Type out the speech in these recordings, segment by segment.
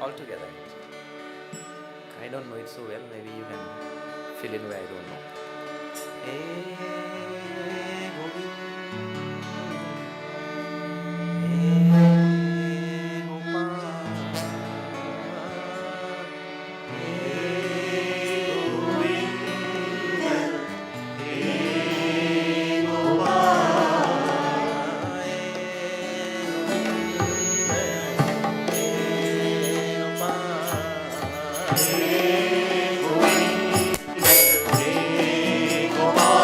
all together. I don't know it so well. Maybe you can fill in where I don't know. Hey, Govind, hey, Gopal, hey, Govind, hey, Gopal, hey, Gopal, hey, Govind, hey, Gopal.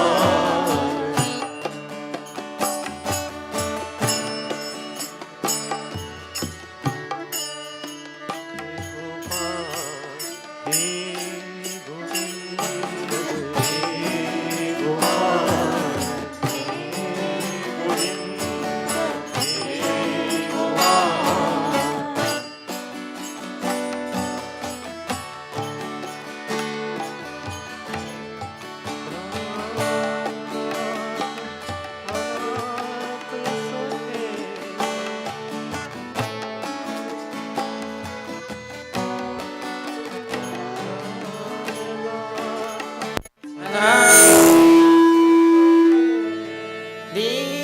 Deen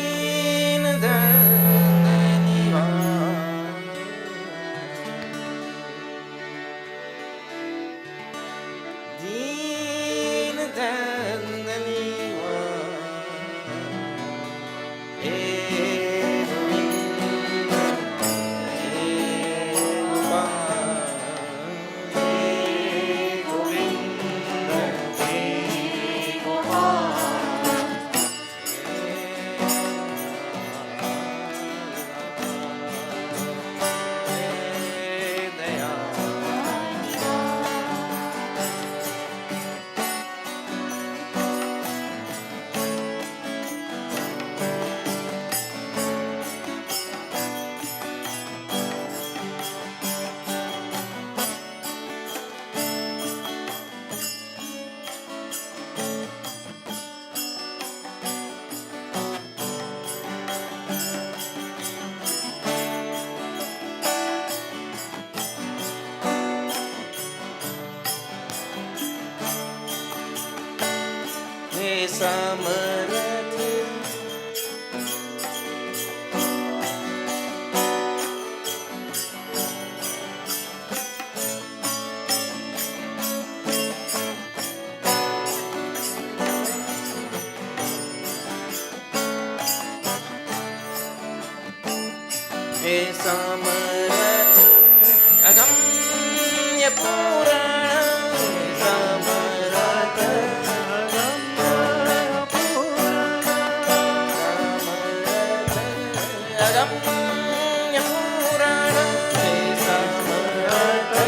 समरथ हे समरथ अगम्य पुराण समरथ अगम्य पुराण हे समरथ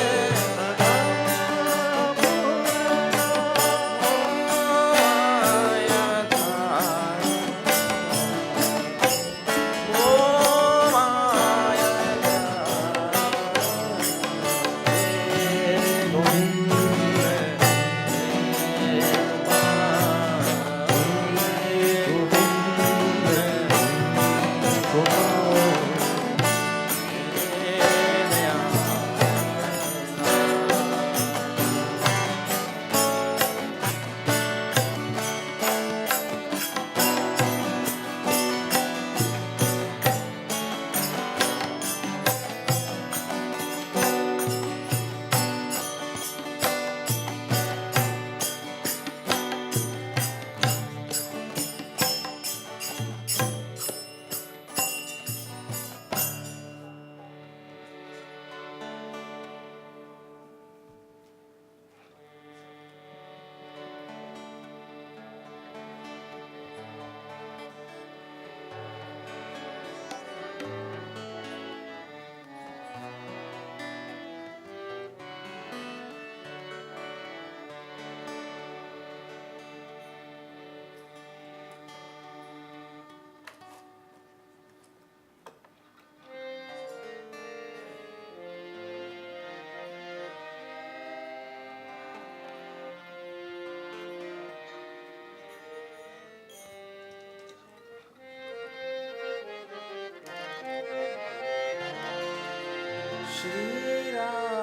Shri Ram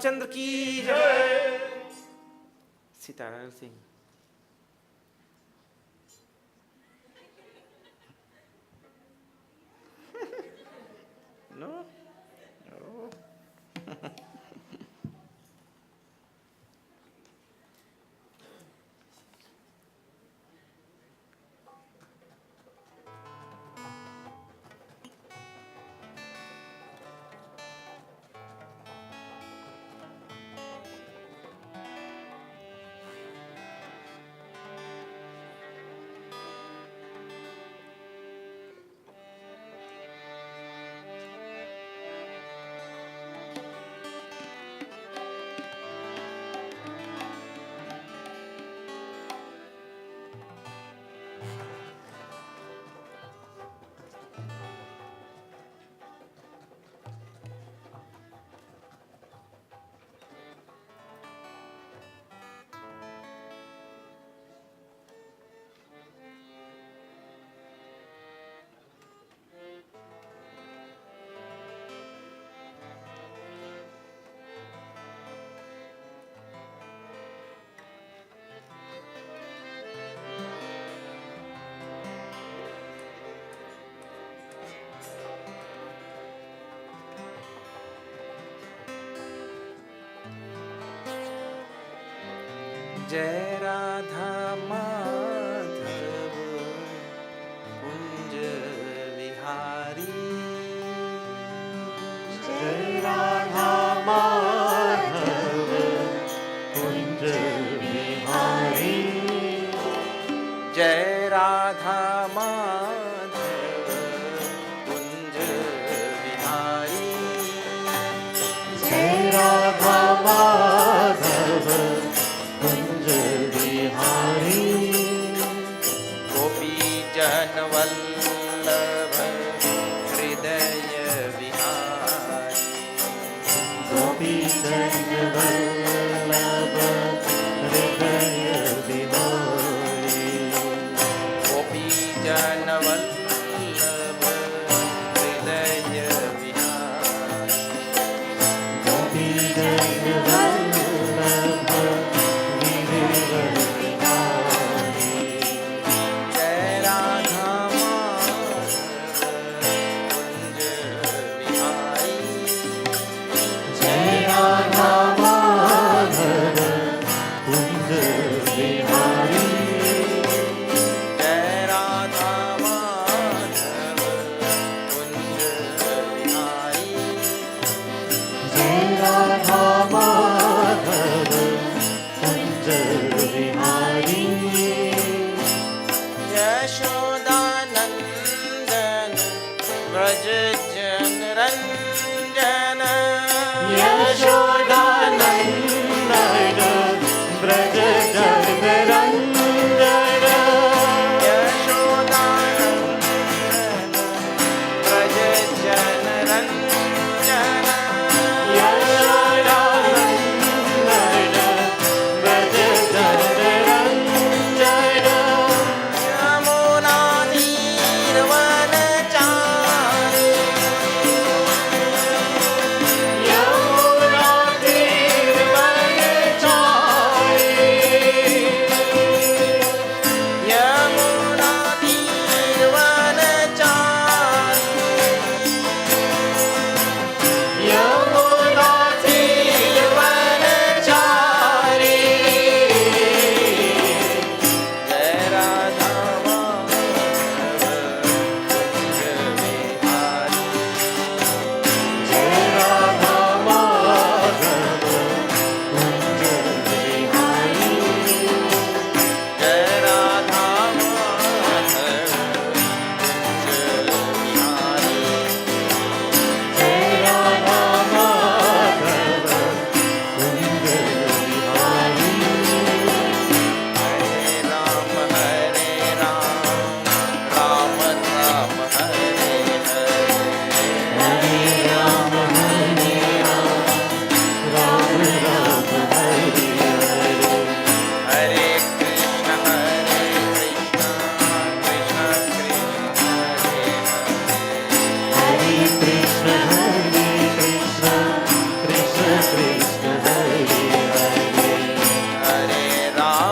Ramchandra की जय. Sitar, I'll sing. No? No. जय राधा माधव कुंज विहारी. जय राधा माधव कुंज विहारी. जय राधा माधव कुंज विहारी. जय राधा माधव कुंज विहारी. गोपी जन वल्लभ हृदय विहारी. गोपी जन वल्लभ हृदय विहारी. गोपी जन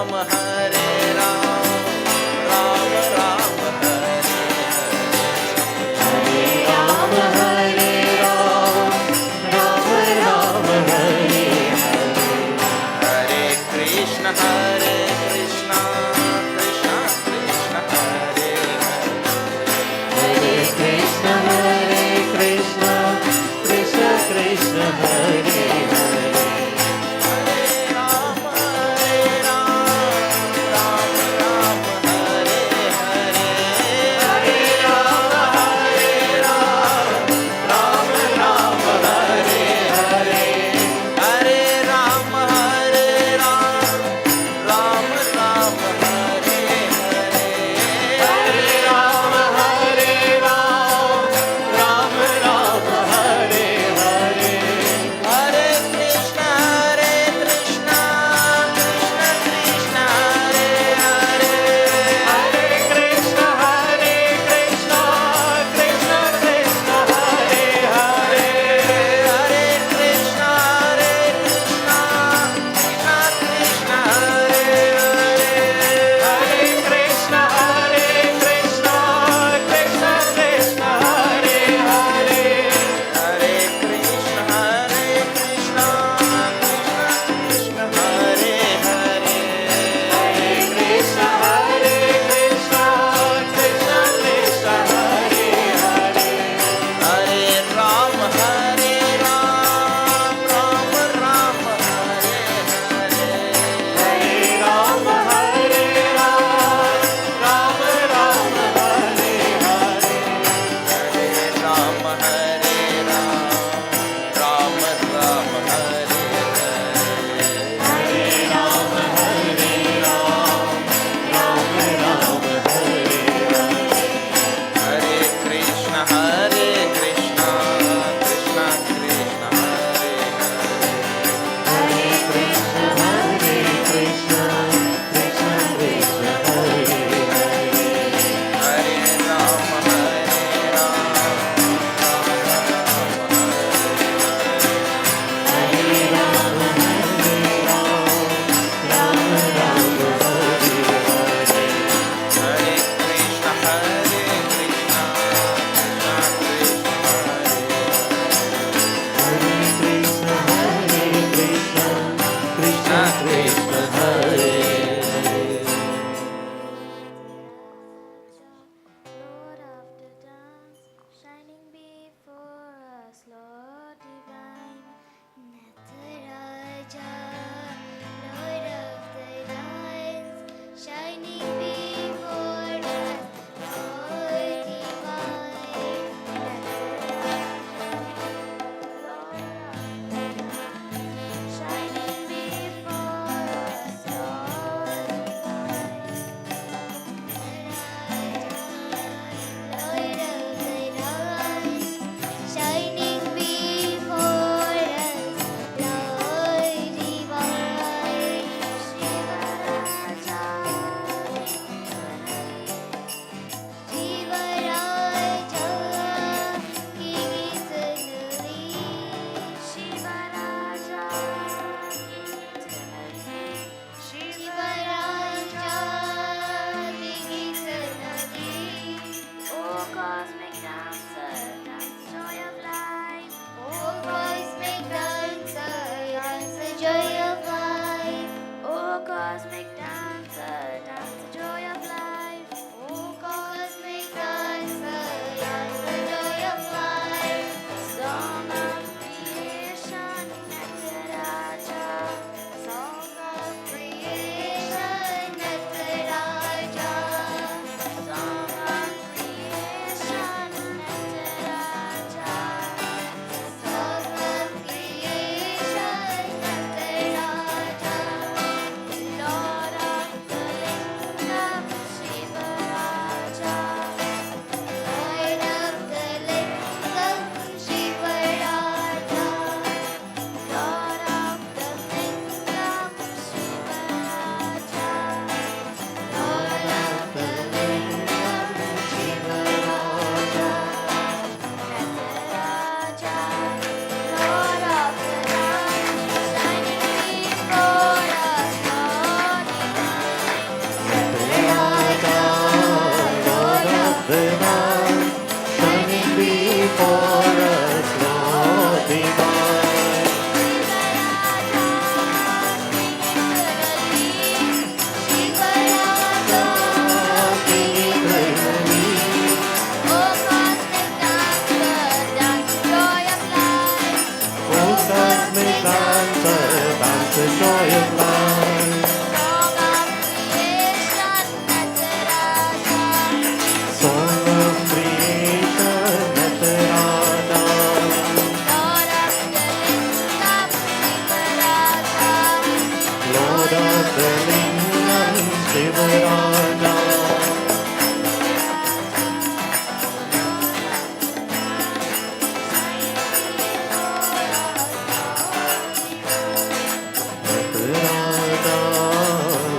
Ram, Hare Ram, Ram Ram, Hare Hare. Ram Hare Ram, Ram Ram Hare Hare. Hare Krishna, Krishna Krishna, Hare Hare. Hare Krishna, Krishna Krishna, Hare Hare. Hare Ram, Ram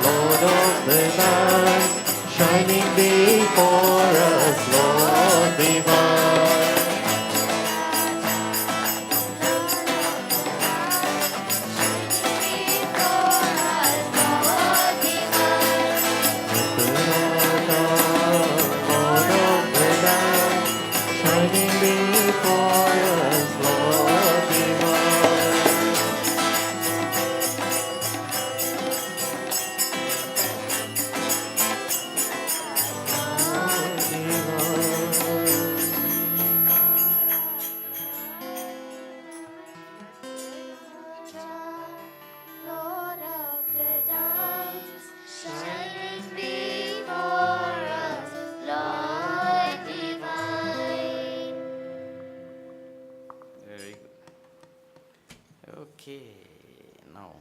Lord of the land, shining before us, Lord divine. Lord of the land, shining before us, Lord divine. Lord of the dance, shining before us, Lord divine. Very good. Okay, now,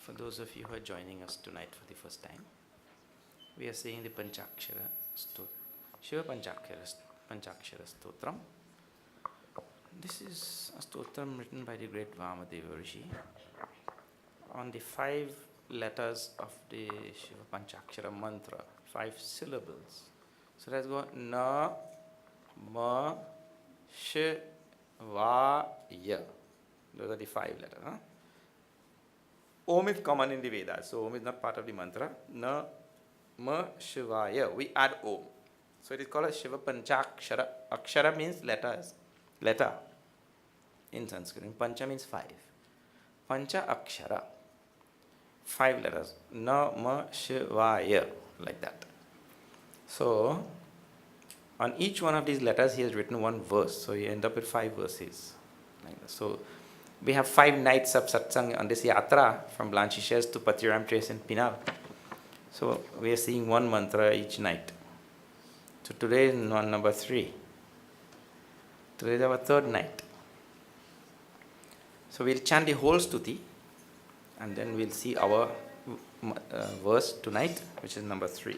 for those of you who are joining us tonight for the first time, we are saying the Panchakshara Stotra, Shiva Panchakshara Stotram. This is a stotram written by the great Vamadeva Rishi on the 5 letters of the Shiva Panchakshara mantra, 5 syllables. So let's go Na, Ma, Sh, Va, Ya. Those are the 5 letters. Huh? Om is common in the Vedas, so Om is not part of the mantra. Na, Ma, Shivaya. We add Om. So it is called a Shiva Panchakshara. Akshara means letters. Letter in Sanskrit. And Pancha means 5. Pancha Akshara. 5 letters. Na, Ma, Shivaya. Like that. So, on each one of these letters, he has written 1 verse. So, you end up with 5 verses. Like that. So, we have 5 nights of satsang on this yatra from Blanchisseuse to Patiram Trace in Pinal. So, we are seeing 1 mantra each night. So, today is number 3. Today is our 3rd night. So, we'll chant the whole stuti and then we'll see our verse tonight, which is number 3.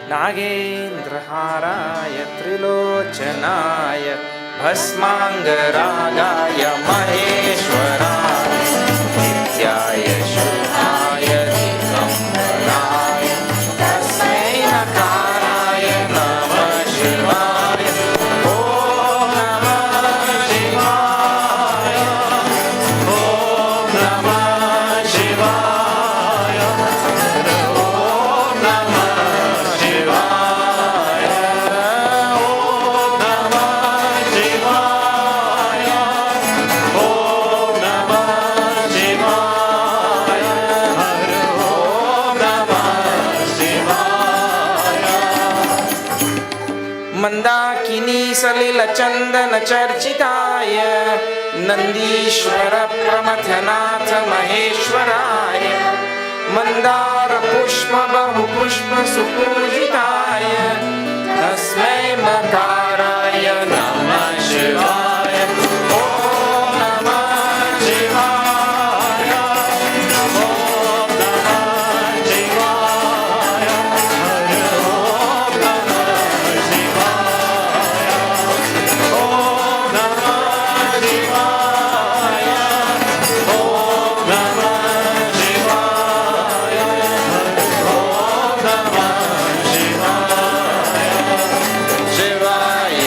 नागेन्द्रहाराय त्रिलोचनाय भस्माङ्गरागाय महेश्वराय नित्याय शुभाय दिगम्बराय तस्मै नकाराय नमः शिवाय ॐ नमः शिवाय ॐ नमः शिवाय ॐ नमः मंदाकिनी सलिल चंदन चर्चिताय नंदीश्वर प्रमथनाथ महेश्वराय मंदार पुष्प बहु पुष्प सुपूजिताय तस्मै मकाराय नमः शिवाय ॐ नमः शिवाय ॐ नमः शिवाय शिवाय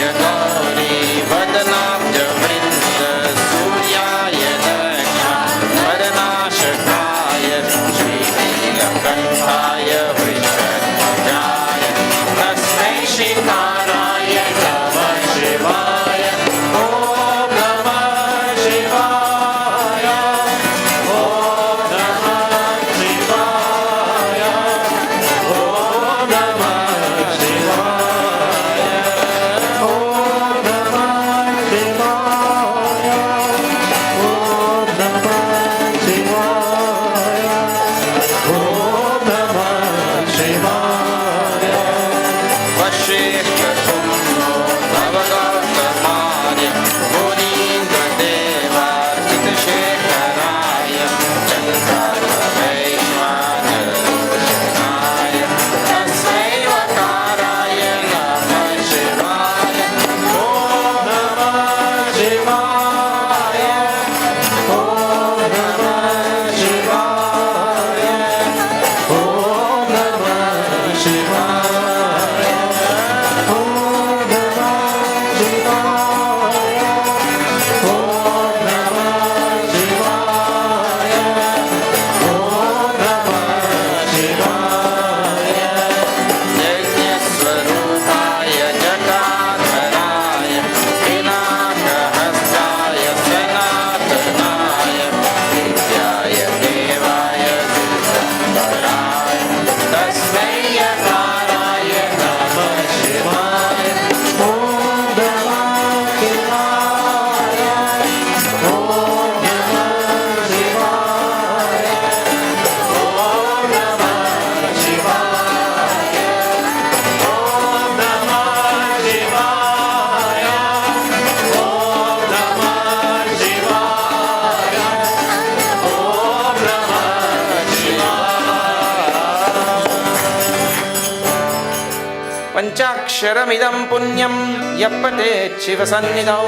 Panchaksharamidam punyam yapate Shivasannidau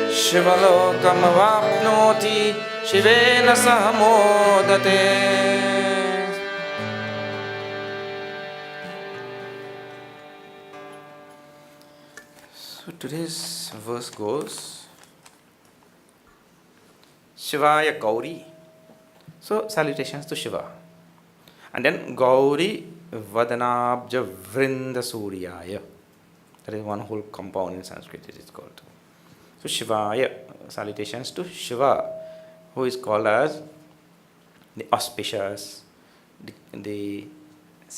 Shivalokam Shivena sahamodate. So today's verse goes Shivaya Gauri. So salutations to Shiva. And then Gauri Vadanabja Vrinda Suryaya. That is one whole compound in Sanskrit it is called. So Shivaya, salutations to Shiva, who is called as the auspicious. The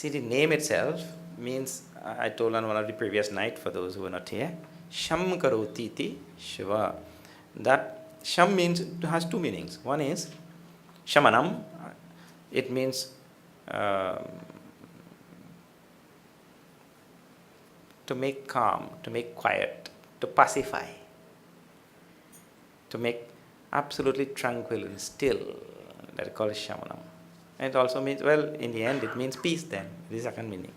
name itself means, I told on one of the previous night for those who were not here, Sham Karoti iti Shiva. That Sham means, it has two meanings. One is Shamanam, it means to make calm, to make quiet, to pacify, to make absolutely tranquil and still. That is called Shamanam. And it also means, well, in the end it means peace then. This is the second meaning.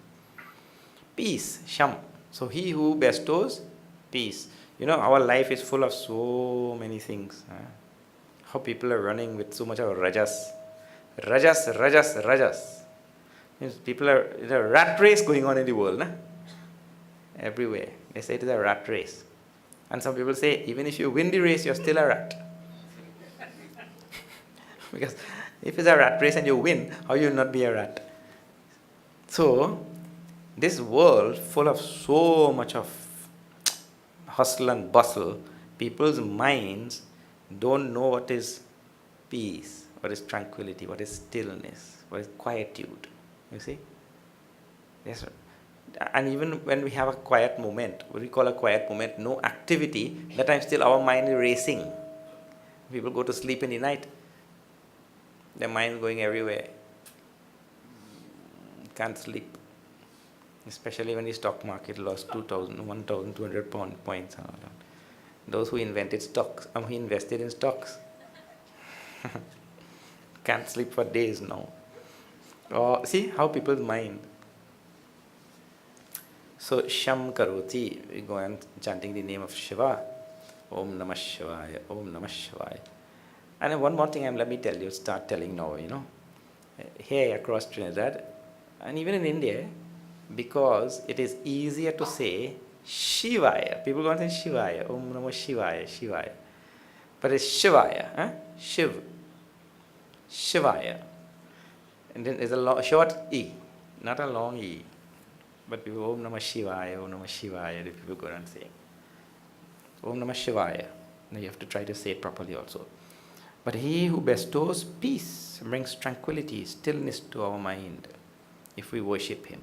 Peace, Sham. So he who bestows peace. You know, our life is full of so many things. How people are running with so much of rajas. Rajas. Means people are, there's a rat race going on in the world, na? Everywhere. They say it is a rat race. And some people say, even if you win the race, you're still a rat. Because if it's a rat race and you win, how you not be a rat? So, this world full of so much of hustle and bustle, people's minds don't know what is peace, what is tranquility, what is stillness, what is quietude. You see? Yes. And even when we have a quiet moment, what we call a quiet moment, no activity, that time still our mind is racing. People go to sleep in the night, their mind going everywhere. Can't sleep. Especially when the stock market lost 1,200 points. Those who invented stocks, who invested in stocks, can't sleep for days now. See how people's mind. So Sham Karoti, we go on chanting the name of Shiva. Om Namah Shivaya, Om Namah Shivaya. And one more thing, let me tell you, start telling now, here across Trinidad, and even in India, because it is easier to say Shivaya. People go and say Shivaya, Om Namah Shivaya. But it's Shivaya, Shiv. Shivaya. And then there's a short E, not a long E. But people, Om Namah Shivaya, the people go and say, Om Namah Shivaya. Now you have to try to say it properly also. But he who bestows peace, brings tranquility, stillness to our mind, if we worship him.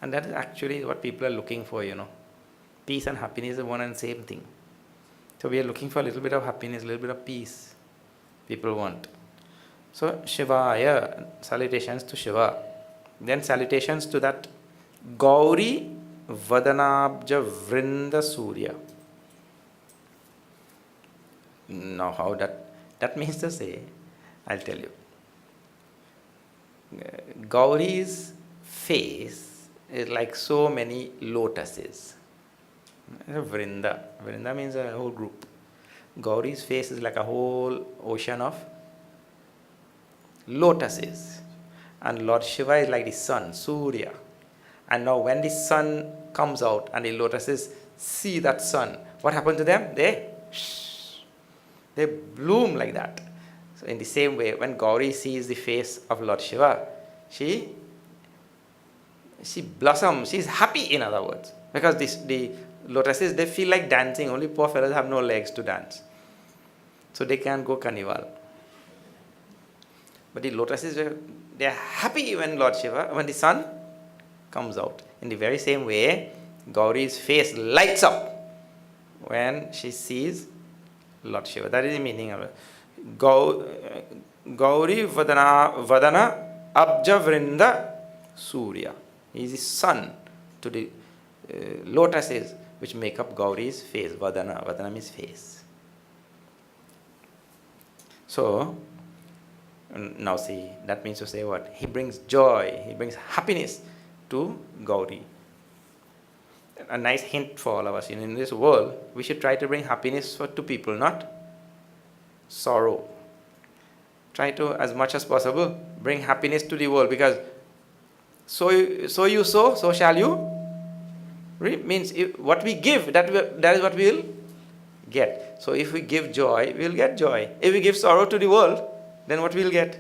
And that is actually what people are looking for, Peace and happiness are one and same thing. So we are looking for a little bit of happiness, a little bit of peace. People want. So Shivaya, salutations to Shiva. Then salutations to that Gauri Vadanabja Vrinda Surya. Now how that means to say, I'll tell you. Gauri's face is like so many lotuses. Vrinda. Vrinda means a whole group. Gauri's face is like a whole ocean of lotuses. And Lord Shiva is like the sun, Surya. And now when the sun comes out and the lotuses see that sun, what happens to them? They bloom like that. So in the same way, when Gauri sees the face of Lord Shiva, she blossoms, she's happy, in other words. Because the lotuses, they feel like dancing, only poor fellows have no legs to dance. So they can't go carnival. But the lotuses, they are happy when the sun comes out. In the very same way, Gauri's face lights up when she sees Lord Shiva. That is the meaning of it. Gauri Vadana Abja Vrinda Surya. He is the sun to the lotuses which make up Gauri's face. Vadana. Vadana means face. So, now see, that means to say what? He brings joy, he brings happiness to Gauri. a nice hint for all of us. In this world, we should try to bring happiness to people, not sorrow. Try to, as much as possible, bring happiness to the world, because so you sow, so shall you. Means what we give, that is what we will get. So if we give joy, we will get joy. If we give sorrow to the world, then what we will get?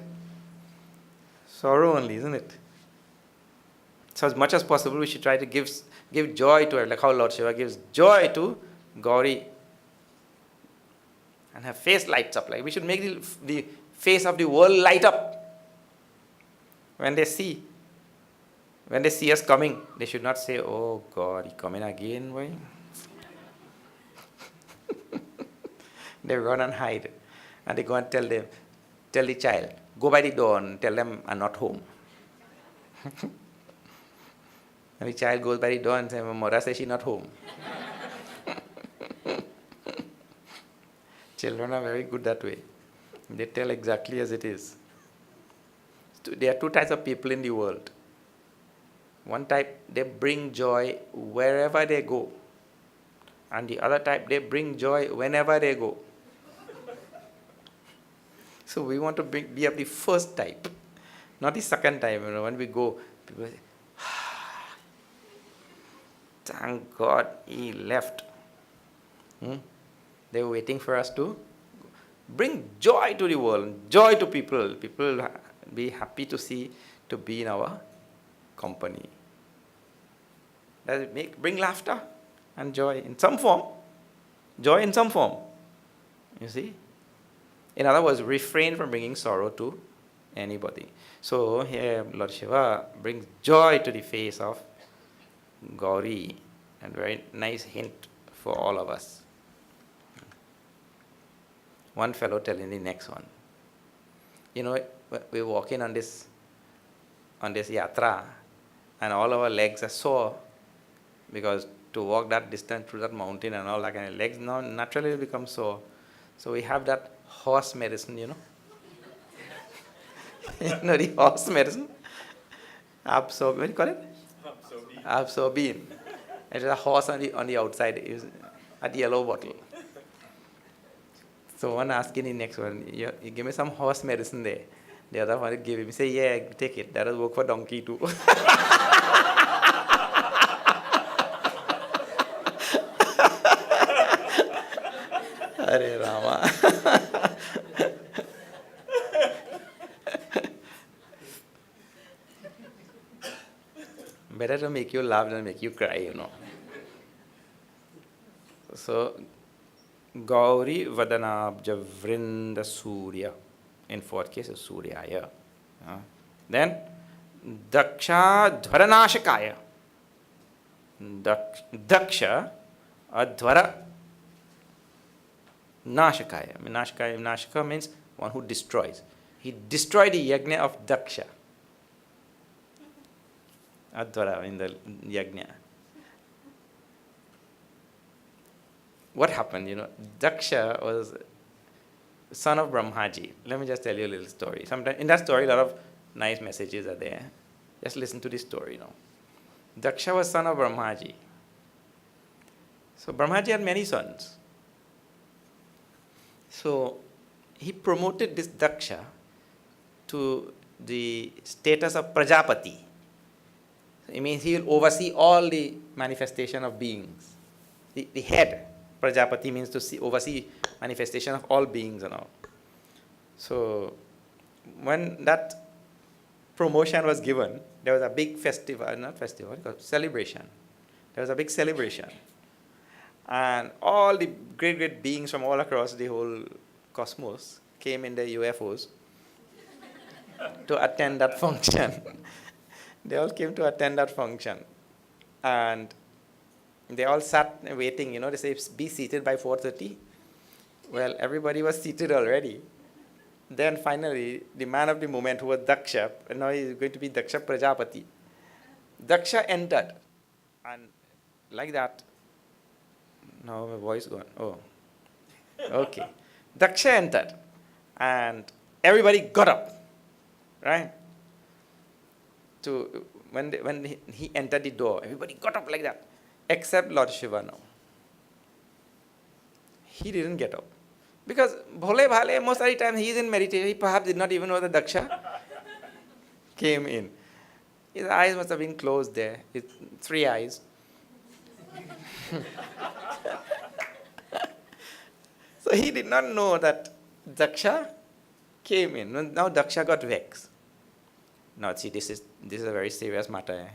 Sorrow only, isn't it? So as much as possible, we should try to give joy to her, like how Lord Shiva gives joy to Gauri. And her face lights up. Like we should make the face of the world light up. When they see us coming, they should not say, "Oh God, he coming again, boy." They run and hide. And they go and tell the child, "Go by the door and tell them I'm not home." And the child goes by the door and says, "Mother says she's not home." Children are very good that way. They tell exactly as it is. There are two types of people in the world. One type, they bring joy wherever they go. And the other type, they bring joy whenever they go. So we want to be of the first type, not the second type. When we go, people say, "Thank God he left." They were waiting for us to bring joy to the world, joy to people. People will be happy to be in our company. That bring laughter and joy in some form. Joy in some form. You see? In other words, refrain from bringing sorrow to anybody. So here Lord Shiva brings joy to the face of Gauri. And very nice hint for all of us. One fellow telling the next one, we're walking on this yatra, and all our legs are sore, because to walk that distance through that mountain and all that kind of legs now naturally become sore. So we have that horse medicine, the horse medicine? What do you call it? Absorbine. It is a horse on the outside, is a yellow bottle. So one asking the next one, you give me some horse medicine there. The other one give him, he say, "Yeah, take it. That will work for donkey too." Hare Rama. Better to make you laugh than make you cry, So, Gauri Vadanabja Vrinda Surya. In fourth case, is Suryaya. Then, Daksha Dhvaranashakaya. Daksha Adhvara Nashakaya. Nashaka means one who destroys. He destroyed the yajna of Daksha. Adhvara in the yajna. What happened? Daksha was son of Brahmaji. Let me just tell you a little story. Sometimes in that story, a lot of nice messages are there. Just listen to this story now. Daksha was son of Brahmaji. So Brahmaji had many sons. So he promoted this Daksha to the status of Prajapati. It means he will oversee all the manifestation of beings. The head, Prajapati, means to oversee manifestation of all beings and all. So when that promotion was given, there was a big celebration. There was a big celebration. And all the great beings from all across the whole cosmos came in their UFOs to attend that function. They all came to attend that function. And they all sat waiting, they say, "Be seated by 4:30. Well, everybody was seated already. Then finally, the man of the moment, who was Daksha, and now he is going to be Daksha Prajapati. Daksha entered. And like that, now my voice gone. Oh, okay. Daksha entered. And everybody got up, right? When he entered the door, everybody got up like that. except Lord Shiva now. He didn't get up. Because Bhole Bhale, most of the time he is in meditation, he perhaps did not even know that Daksha came in. His eyes must have been closed there, with 3 eyes. So he did not know that Daksha came in. Now Daksha got vexed. Now see, this is a very serious matter.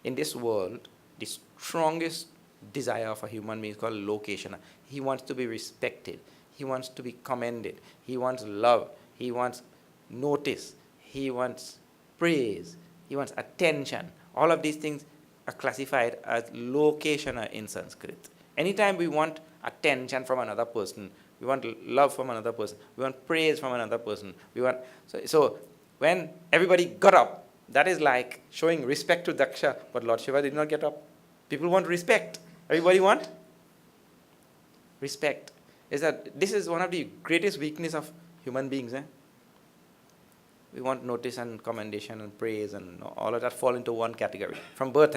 In this world, the strongest desire of a human being is called location. He wants to be respected. He wants to be commended. He wants love. He wants notice. He wants praise. He wants attention. All of these things are classified as lokeshana in Sanskrit. Anytime we want attention from another person, we want love from another person, we want praise from another person, so when everybody got up, that is like showing respect to Daksha, but Lord Shiva did not get up. People want respect. Everybody want respect. This is one of the greatest weakness of human beings. We want notice and commendation and praise, and all of that fall into one category. From birth,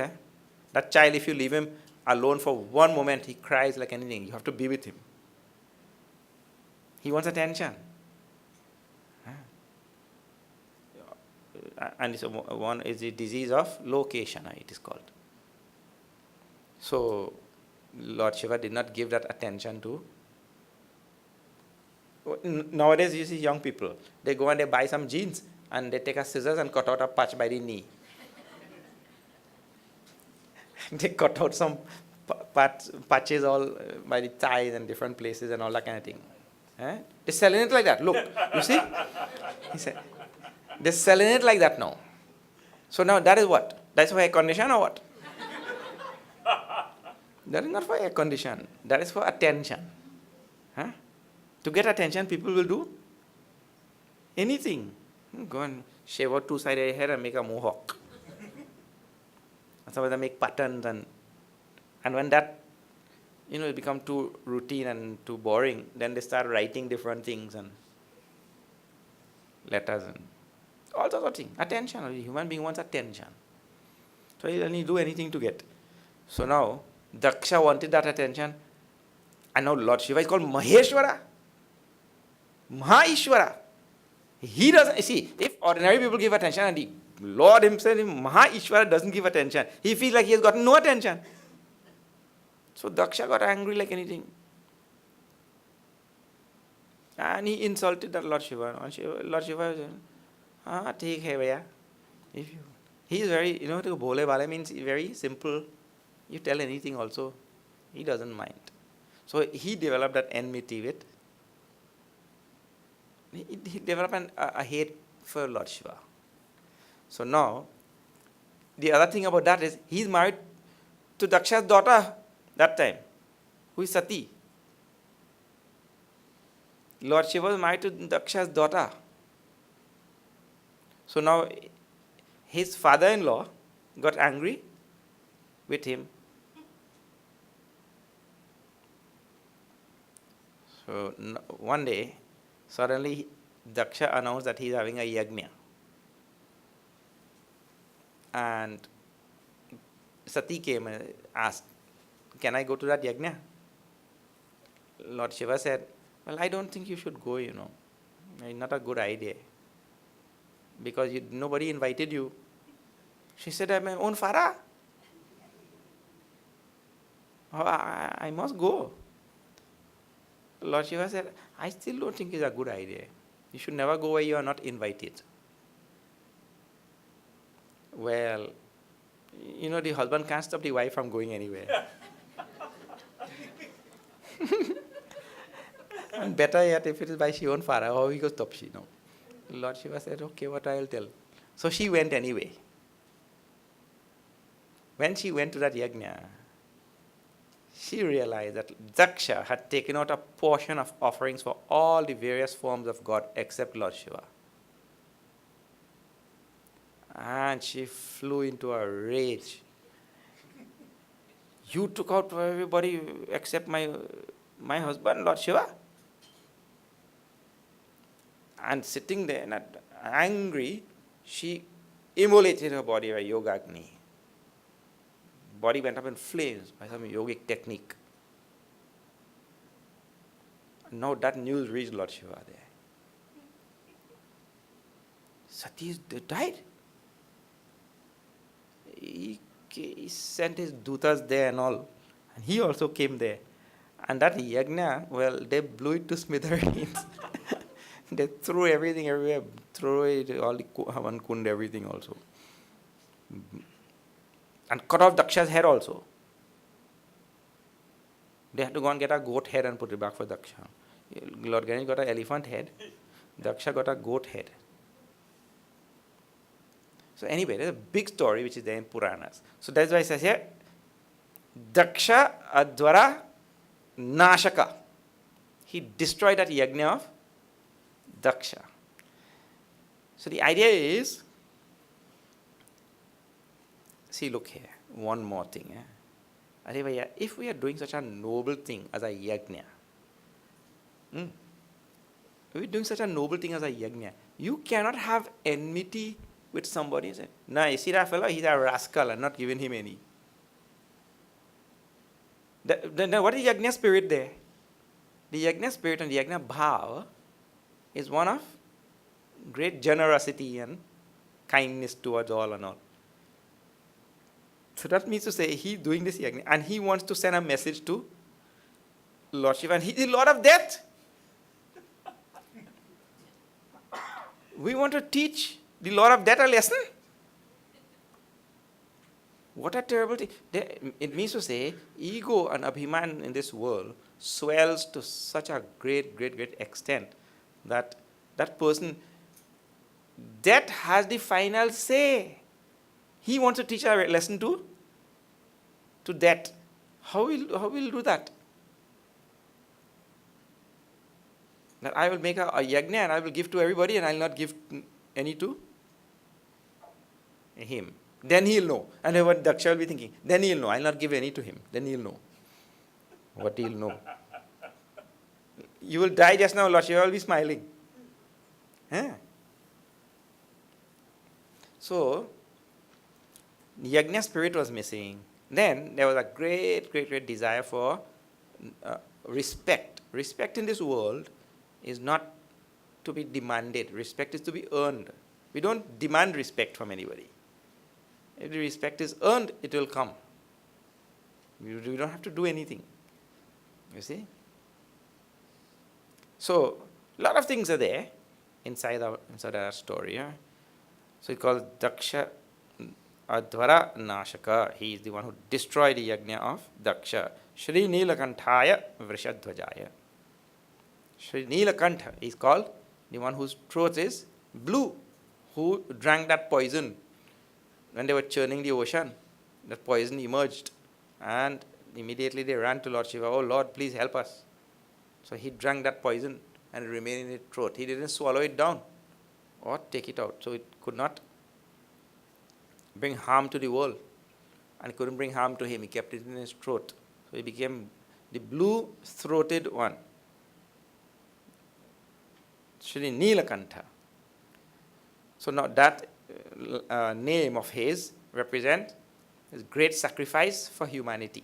that child, if you leave him alone for one moment, he cries like anything. You have to be with him. He wants attention. And one is the disease of location, it is called. So Lord Shiva did not give that attention to. Nowadays you see young people, they go and they buy some jeans and they take a scissors and cut out a patch by the knee. They cut out some patches all by the thighs and different places and all that kind of thing. They're selling it like that. Look, you see? He said, they're selling it like that now. So now that is what? That's for air condition or what? That is not for air condition. That is for attention. To get attention, people will do anything. Go and shave out 2 sides of your hair and make a mohawk. Sometimes they make patterns, and when that it become too routine and too boring, then they start writing different things and letters and all sorts of things. Attention. A human being wants attention. So he'll do anything to get. So now Daksha wanted that attention, and now Lord Shiva is called Maheshwara. Maha-Ishwara. He doesn't, see, if ordinary people give attention and the Lord himself, Maha-Ishwara, doesn't give attention, he feels like he has gotten no attention. So Daksha got angry like anything. And he insulted that Lord Shiva. And Lord Shiva said, take hai bhaiya. He is very, bhole bhale means very simple. You tell anything also, he doesn't mind. So he developed that enmity with. He developed a hate for Lord Shiva. So now, the other thing about that is, he is married to Daksha's daughter that time, who is Sati. Lord Shiva was married to Daksha's daughter. So now, his father-in-law got angry with him. So one day, suddenly Daksha announced that he is having a yajna. And Sati came and asked, can I go to that yajna? Lord Shiva said, well, I don't think you should go, It's not a good idea. Because nobody invited you. She said, I'm my own Farah. I must go. Lord Shiva said, I still don't think it's a good idea. You should never go where you are not invited. Well, the husband can't stop the wife from going anywhere. And better yet, if it is by she own Farah, how he goes stop she? No. Lord Shiva said, okay, what I will tell. So she went anyway. When she went to that yajna, she realized that Daksha had taken out a portion of offerings for all the various forms of God except Lord Shiva. And she flew into a rage. You took out for everybody except my husband, Lord Shiva? And sitting there, and angry, she immolated her body by Yogagni. body went up in flames by some yogic technique. Now that news reached Lord Shiva there. Satish died. He sent his dutas there and all. And he also came there. And that yagna, well, they blew it to smithereens. They threw everything everywhere, threw it, all the one kund, everything also. And cut off Daksha's head also. They had to go and get a goat head and put it back for Daksha. Lord Ganesh got an elephant head. Daksha got a goat head. So anyway, there's a big story which is there in Puranas. So that's why it says here, Daksha Advara Nashaka. He destroyed that yagna of Daksha. So the idea is, see, look here, one more thing. If we are doing such a noble thing as a yagna, we're doing such a noble thing as a yagna, you cannot have enmity with somebody and say, nah, you see that fellow, he's a rascal, I'm not giving him any. Then what is yagna spirit there? The yagna spirit and the yagna bhava is one of great generosity and kindness towards all and all. So that means to say he's doing this yagna and he wants to send a message to Lord Shiva, and he's the Lord of Death. We want to teach the Lord of Death a lesson? What a terrible thing. It means to say ego and abhiman in this world swells to such a great extent that that person, death has the final say. He wants to teach a lesson to death. How will do that? That I will make a yagna and I will give to everybody and I will not give any to him. Then he'll know. And what Daksha will be thinking, then he'll know. I'll not give any to him. Then he'll know. What he'll know. You will die just now, Lord Shiva will be smiling. Huh? So, yagna spirit was missing. Then there was a great desire for respect. Respect in this world is not to be demanded. Respect is to be earned. We don't demand respect from anybody. If the respect is earned, it will come. We don't have to do anything. You see? So, a lot of things are there inside our story. Yeah? So it's called Daksha Advara Nashaka. He is the one who destroyed the yagna of Daksha. Shri Neelakanthaya Vrishadhvajaya. Shri Neelakantha is called the one whose throat is blue, who drank that poison. When they were churning the ocean, that poison emerged. And immediately they ran to Lord Shiva, oh Lord, please help us. So he drank that poison and it remained in his throat. He didn't swallow it down or take it out. So it could not bring harm to the world. And it couldn't bring harm to him. He kept it in his throat. So he became the blue-throated one. Shri Neelakantha. So now that name of his represents his great sacrifice for humanity.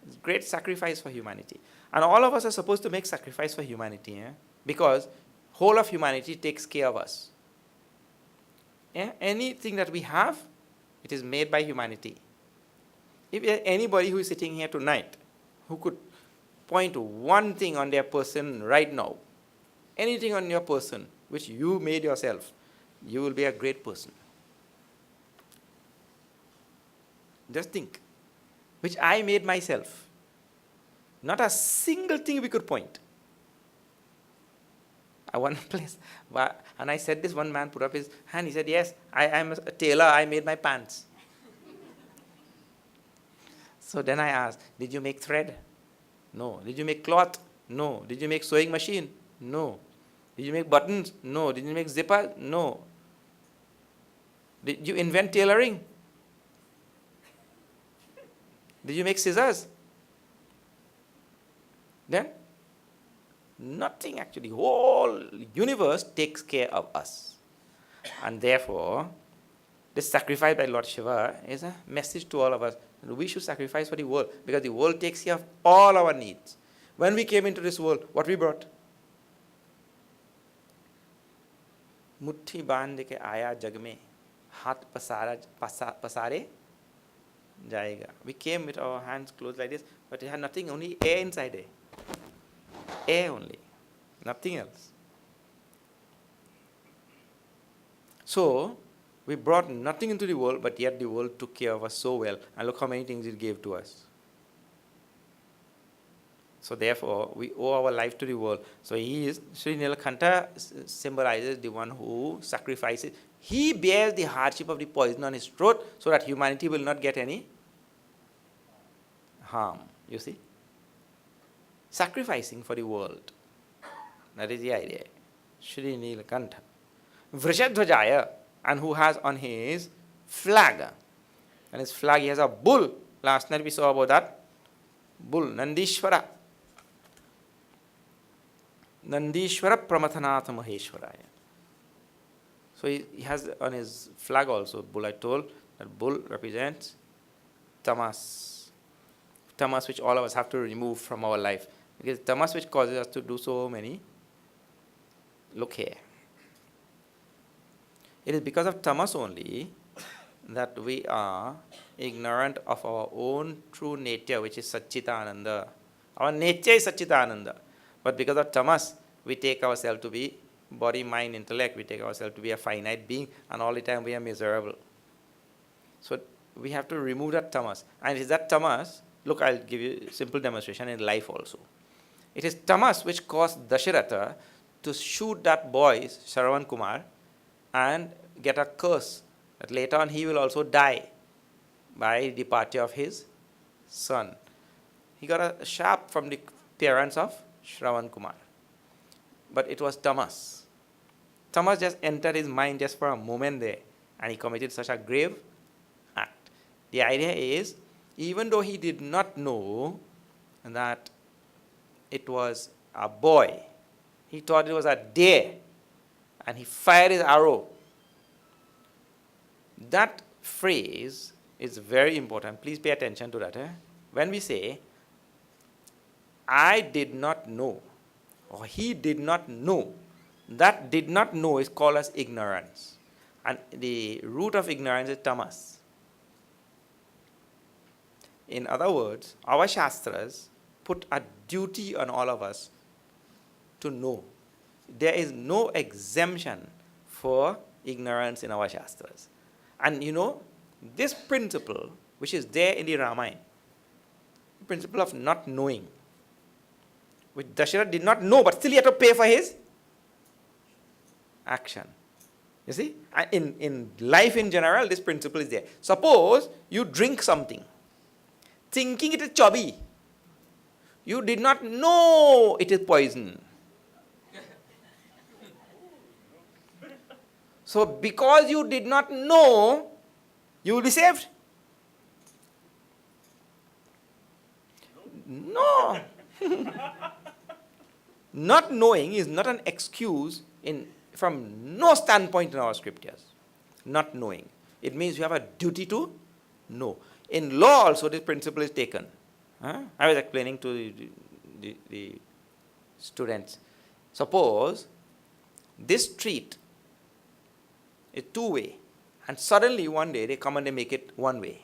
His great sacrifice for humanity. And all of us are supposed to make sacrifice for humanity, because whole of humanity takes care of us. Anything that we have, it is made by humanity. If there anybody who is sitting here tonight who could point one thing on their person right now, anything on your person which you made yourself, you will be a great person. Just think, which I made myself. Not a single thing we could point. One place, and I said this, one man put up his hand, he said, yes, I am a tailor, I made my pants. So then I asked, did you make thread? No. Did you make cloth? No. Did you make sewing machine? No. Did you make buttons? No. Did you make zipper? No. Did you invent tailoring? Did you make scissors? Then nothing actually. Whole universe takes care of us. And therefore, This sacrifice by Lord Shiva is a message to all of us. We should sacrifice for the world because the world takes care of all our needs. When we came into this world, what we brought? मुट्ठी बांध के आया जग में हाथ पसारे जाएगा. We came with our hands closed like this, but it had nothing, only air inside it. Air only, nothing else. So, we brought nothing into the world, but yet the world took care of us so well. And look how many things it gave to us. So therefore, we owe our life to the world. So Sri Nilakanta symbolizes the one who sacrifices. He bears the hardship of the poison on his throat so that humanity will not get any harm. You see? Sacrificing for the world. That is the idea. Sri Nilakanta. Vrishadhvajaya, and who has on his flag. And his flag, he has a bull. Last night we saw about that. Bull, Nandishwara. Nandishwara Pramathanatha Maheshwaraya. So he has on his flag also, bull. I told that bull represents tamas. Tamas which all of us have to remove from our life. Because tamas which causes us to do so many. Look here. It is because of tamas only that we are ignorant of our own true nature, which is Satchitananda. Our nature is Satchitananda. But because of tamas, we take ourselves to be body, mind, intellect. We take ourselves to be a finite being, and all the time we are miserable. So we have to remove that tamas. And is that tamas? Look, I'll give you a simple demonstration in life also. It is tamas which caused Dasharatha to shoot that boy, Shravan Kumar, and get a curse that later on he will also die by departure of his son. He got a sharp from the parents of Shravan Kumar. But it was tamas. Tamas just entered his mind just for a moment there, and he committed such a grave act. The idea is, even though he did not know that it was a boy, he thought it was a deer, and he fired his arrow. That phrase is very important. Please pay attention to that. When we say, I did not know, or he did not know, that did not know is called as ignorance. And the root of ignorance is tamas. In other words, our Shastras put a duty on all of us to know. There is no exemption for ignorance in our Shastras. And you know, this principle, which is there in the Ramayana, the principle of not knowing, which Dasharatha did not know, but still he had to pay for his action. You see? In life in general, this principle is there. Suppose you drink something, thinking it is chubby. You did not know it is poison. So because you did not know, you will be saved? No. Not knowing is not an excuse from no standpoint in our scriptures. Not knowing. It means you have a duty to know. In law also this principle is taken. I was explaining to the students. Suppose this street is two-way, and suddenly one day they come and they make it one way.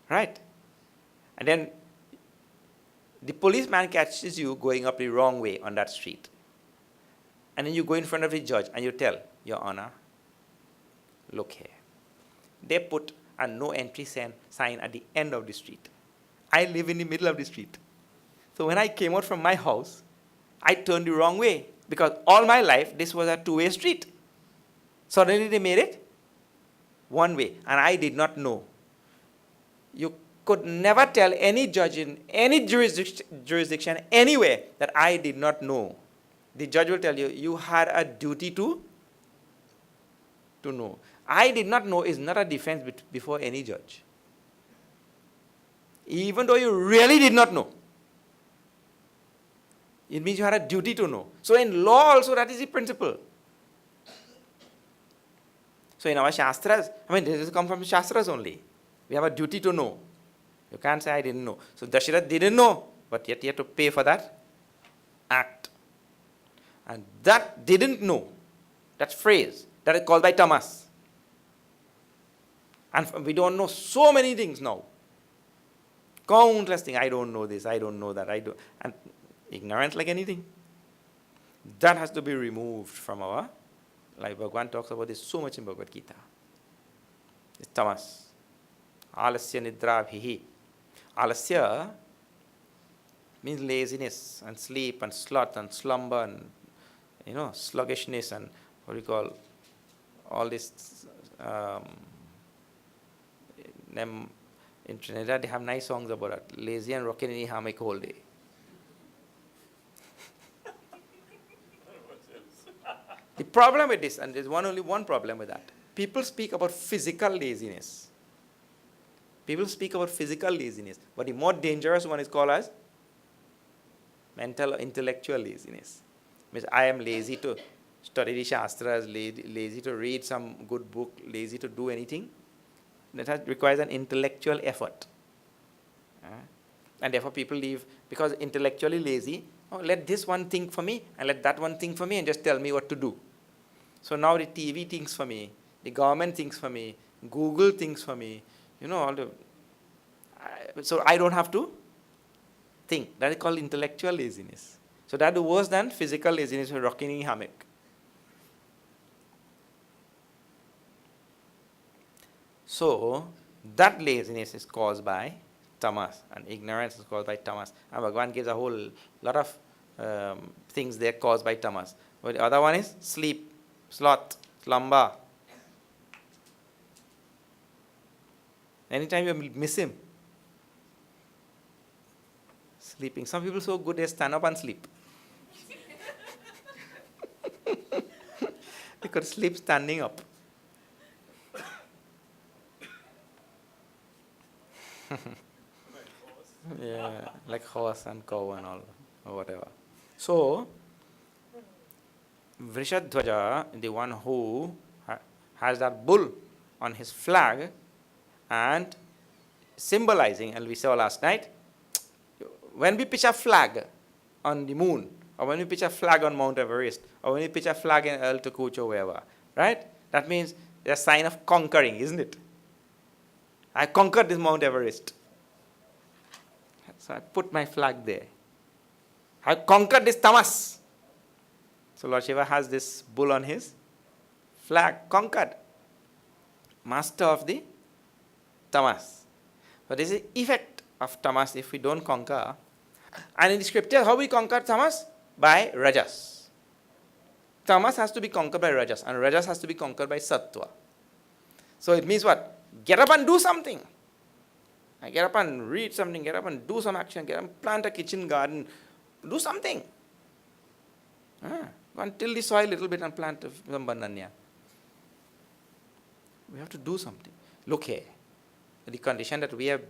Right? And then the policeman catches you going up the wrong way on that street. And then you go in front of the judge and you tell, Your Honor, look here. They put a no entry sign at the end of the street. I live in the middle of the street. So when I came out from my house, I turned the wrong way because all my life this was a two-way street. Suddenly they made it one way, and I did not know. You could never tell any judge in any jurisdiction anywhere that I did not know. The judge will tell you, you had a duty to know. I did not know is not a defense before any judge. Even though you really did not know. It means you had a duty to know. So in law also that is the principle. So in our Shastras, this come from Shastras only. We have a duty to know. You can't say I didn't know. So Dasharatha didn't know, but yet he had to pay for that act. And that didn't know, that phrase, that is called by tamas. And we don't know so many things now. Countless things. I don't know this, I don't know that, and ignorance like anything. That has to be removed from our life. Bhagavan talks about this so much in Bhagavad Gita. It's tamas. Alasya nidra bhihi. Alasya means laziness and sleep and sloth and slumber and sluggishness and what we call all this. In Trinidad they have nice songs about it. Lazy and rocking any hammock whole day. The problem with this, and there's only one problem with that. People speak about physical laziness. People speak about physical laziness, but the more dangerous one is called as mental, intellectual laziness. Means I am lazy to study the Shastras, lazy to read some good book, lazy to do anything. That requires an intellectual effort. And therefore people leave, because intellectually lazy, let this one think for me, and let that one think for me, and just tell me what to do. So now the TV thinks for me, the government thinks for me, Google thinks for me, so I don't have to think. That is called intellectual laziness. So that is worse than physical laziness or rocking in hammock. So that laziness is caused by tamas, and ignorance is caused by tamas. And Bhagavan gives a whole lot of things there caused by tamas. But the other one is sleep, sloth, slumber. Anytime you miss him, sleeping. Some people are so good they stand up and sleep. They could sleep standing up. Yeah, like horse and cow and all, or whatever. So, Vrishadhwaja, the one who has that bull on his flag and symbolizing, and we saw last night, when we pitch a flag on the moon, or when we pitch a flag on Mount Everest, or when we pitch a flag in El Tukuch or wherever, right? That means there's a sign of conquering, isn't it? I conquered this Mount Everest. So I put my flag there. I conquered this tamas. So Lord Shiva has this bull on his flag, conquered. Master of the tamas. So this is the effect of tamas if we don't conquer. And in the scriptures, how we conquer tamas? By rajas. Tamas has to be conquered by rajas, and rajas has to be conquered by sattva. So it means what? Get up and do something. Get up and read something, get up and do some action, get up and plant a kitchen garden, do something. Go and till the soil a little bit and plant some banana. We have to do something. Look here, the condition that we have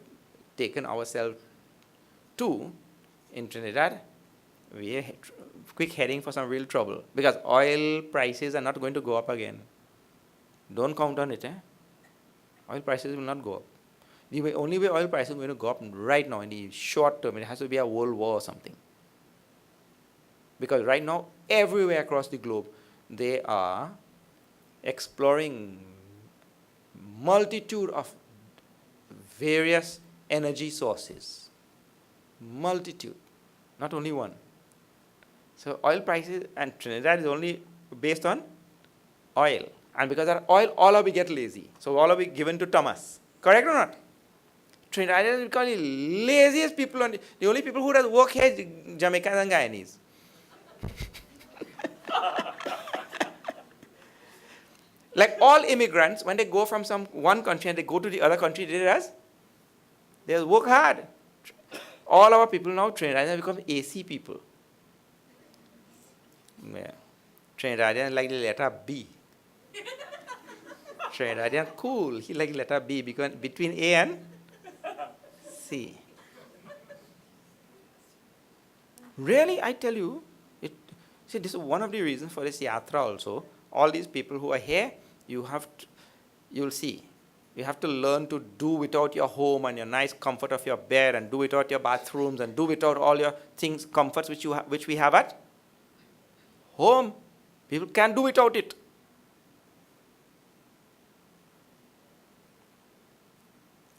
taken ourselves to in Trinidad, we are quick heading for some real trouble, because oil prices are not going to go up again. Don't count on it. Oil prices will not go up. The only way oil prices are going to go up right now in the short term, it has to be a world war or something. Because right now, everywhere across the globe, they are exploring multitude of various energy sources. Multitude, not only one. So oil prices, and Trinidad is only based on oil. And because of oil, all of we get lazy. So all of we given to tamas. Correct or not? Trinidad is the laziest people. The only people who does work here is Jamaicans and Guyanese. Like all immigrants, when they go from one country and they go to the other country, they work hard. All our people now, Trinidadians become AC people. Yeah. Trinidadian like the letter B. Trinidadian cool. He like letter B because between A and C. Really, I tell you, see, this is one of the reasons for this yatra also. All these people who are here, you have you'll see. You have to learn to do without your home and your nice comfort of your bed, and do without your bathrooms, and do without all your things, comforts which we have at home. People can't do without it.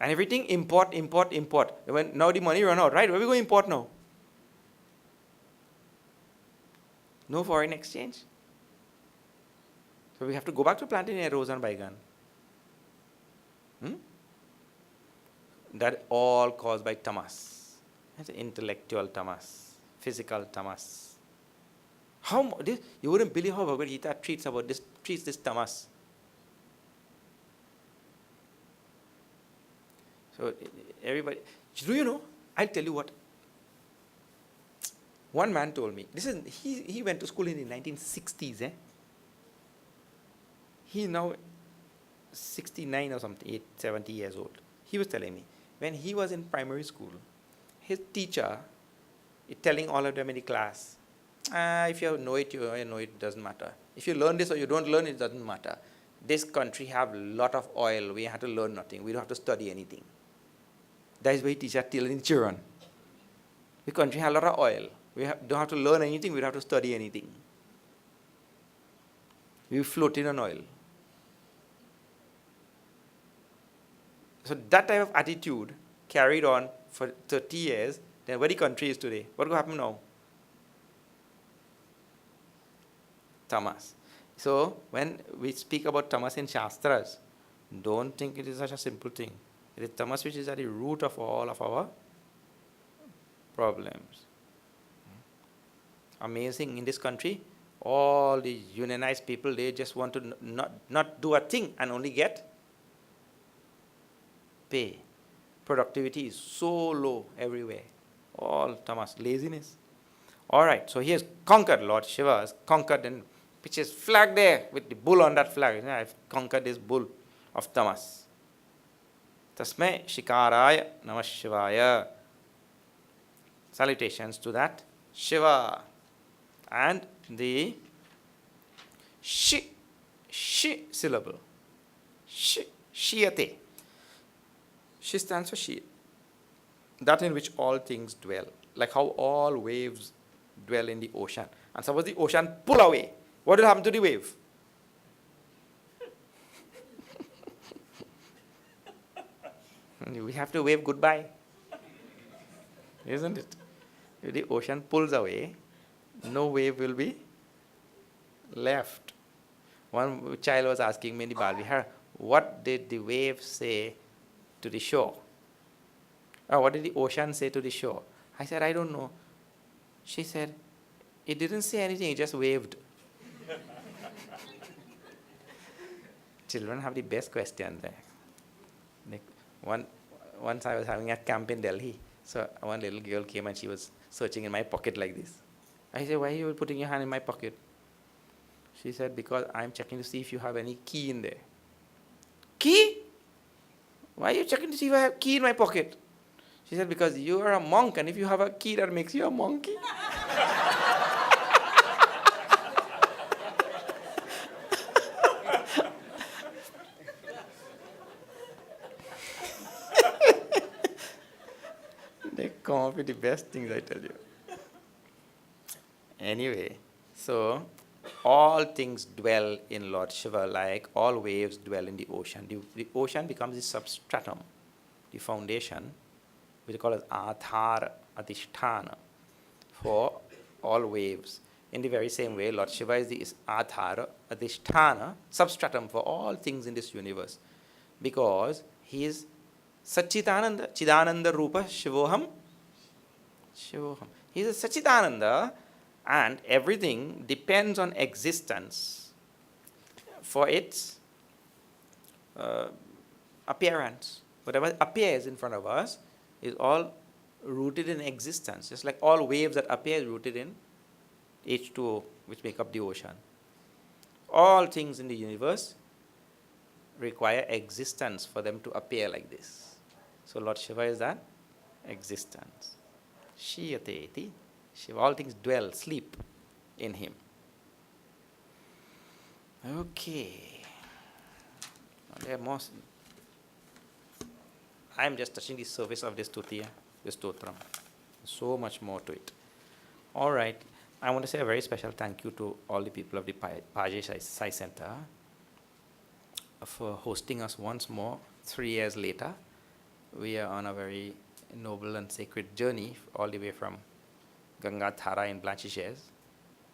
And everything import. When now the money run out, right? Where we going to import now? No foreign exchange. So we have to go back to planting arrows and bygone. That all caused by tamas. That's intellectual tamas, physical tamas. You wouldn't believe how Bhagavad Gita treats this tamas. So everybody, do you know? I'll tell you what. One man told me. He went to school in the 1960s. He's now 69 or something, 70 years old. He was telling me, when he was in primary school, his teacher is telling all of them in the class, if you know it, you know it, doesn't matter. If you learn this or you don't learn it, doesn't matter. This country have a lot of oil. We have to learn nothing. We don't have to study anything. That is why teacher telling children. The country has a lot of oil. We don't have to learn anything. We don't have to study anything. We float in on oil. So that type of attitude carried on for 30 years, then where the country is today. What will happen now? Tamas. So when we speak about tamas in Shastras, don't think it is such a simple thing. It is tamas which is at the root of all of our problems. Amazing, in this country, all the unionized people, they just want to not do a thing and only get pay. Productivity is so low everywhere. All tamas, laziness. All right, so he has conquered, Lord Shiva has conquered, and which is flag there with the bull on that flag. I've conquered this bull of tamas. Tasmai Shikaraya Namah Shivaya. Salutations to that Shiva. And the shi syllable. Shiyate. Shi stands for shi. That in which all things dwell. Like how all waves dwell in the ocean. And suppose the ocean pull away. What will happen to the wave? We have to wave goodbye. Isn't it? If the ocean pulls away, no wave will be left. One child was asking me in the Bal Vihar, what did the wave say to the shore? Or what did the ocean say to the shore? I said, I don't know. She said, it didn't say anything, it just waved. Children have the best question there. Once I was having a camp in Delhi, so one little girl came and she was searching in my pocket like this. I said, why are you putting your hand in my pocket? She said, because I'm checking to see if you have any key in there. Key? Why are you checking to see if I have key in my pocket? She said, because you are a monk, and if you have a key, that makes you a monkey. They come up with the best things, I tell you. Anyway, so all things dwell in Lord Shiva, like all waves dwell in the ocean. The ocean becomes the substratum, the foundation, which is called as Adhar Adhisthana for all waves. In the very same way, Lord Shiva is the Adhar Adhisthana, substratum for all things in this universe. Because he is Satchitananda, Chidananda Rupa Shivoham. Shivoham. He is a Satchitananda, and everything depends on existence for its appearance. Whatever appears in front of us is all rooted in existence, just like all waves that appear is rooted in H2O, which make up the ocean. All things in the universe require existence for them to appear like this. So Lord Shiva is that existence. Shiyate iti. Shiva, all things dwell, sleep in him. Okay. There are more. I am just touching the surface of this Tutiya, this Stotram. So much more to it. All right. I want to say a very special thank you to all the people of the Pajay Sai Center for hosting us once more 3 years later. We are on a very noble and sacred journey all the way from Ganga Thara in Blanchishes.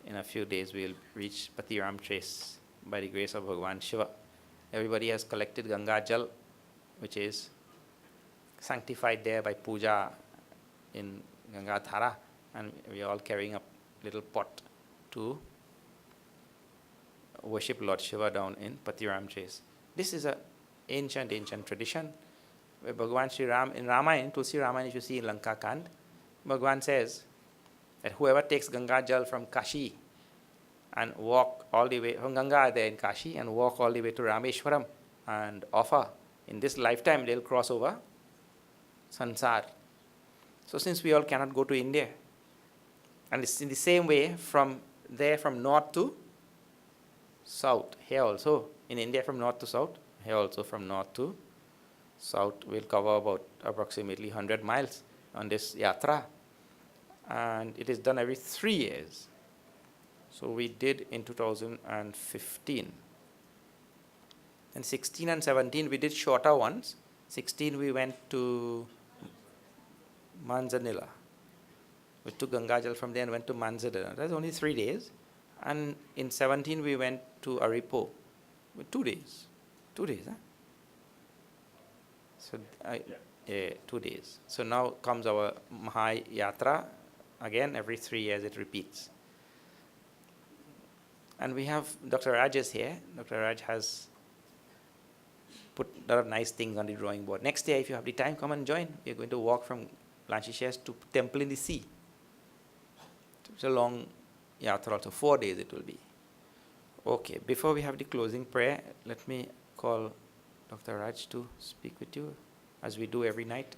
In a few days, we'll reach Patiram Trace by the grace of Bhagwan Shiva. Everybody has collected Ganga Jal, which is sanctified there by puja in Ganga Thara, and we are all carrying a little pot to worship Lord Shiva down in Patiram Trace. This is an ancient tradition where Bhagwan Sri Ram, in Ramayana, Tulsi Ramayana, you see in Lanka Kand, Bhagwan says that whoever takes Ganga Jal from Kashi and walk all the way from Ganga there in Kashi and walk all the way to Rameshwaram and offer, in this lifetime they'll cross over Sansar. So since we all cannot go to India, and it's in the same way from there from north to south, here also, in India from north to south, here also from north to south, we'll cover about approximately 100 miles on this Yatra. And it is done every 3 years. So we did in 2015. And 16 and 17 we did shorter ones. 16 we went to Manzanilla. We took Gangajal from there and went to Manzanilla. That's only 3 days. And in 17 we went to Aripo with 2 days. 2 days, huh? So 2 days. So now comes our Maha Yatra. Again, every 3 years it repeats. And we have Dr. Raj is here. Dr. Raj has put a lot of nice things on the drawing board. Next year, if you have the time, come and join. We're going to walk from Blanchishes to Temple in the Sea. It's a long yatra also. 4 days it will be. Okay, before we have the closing prayer, let me call Dr. Raj to speak with you, as we do every night.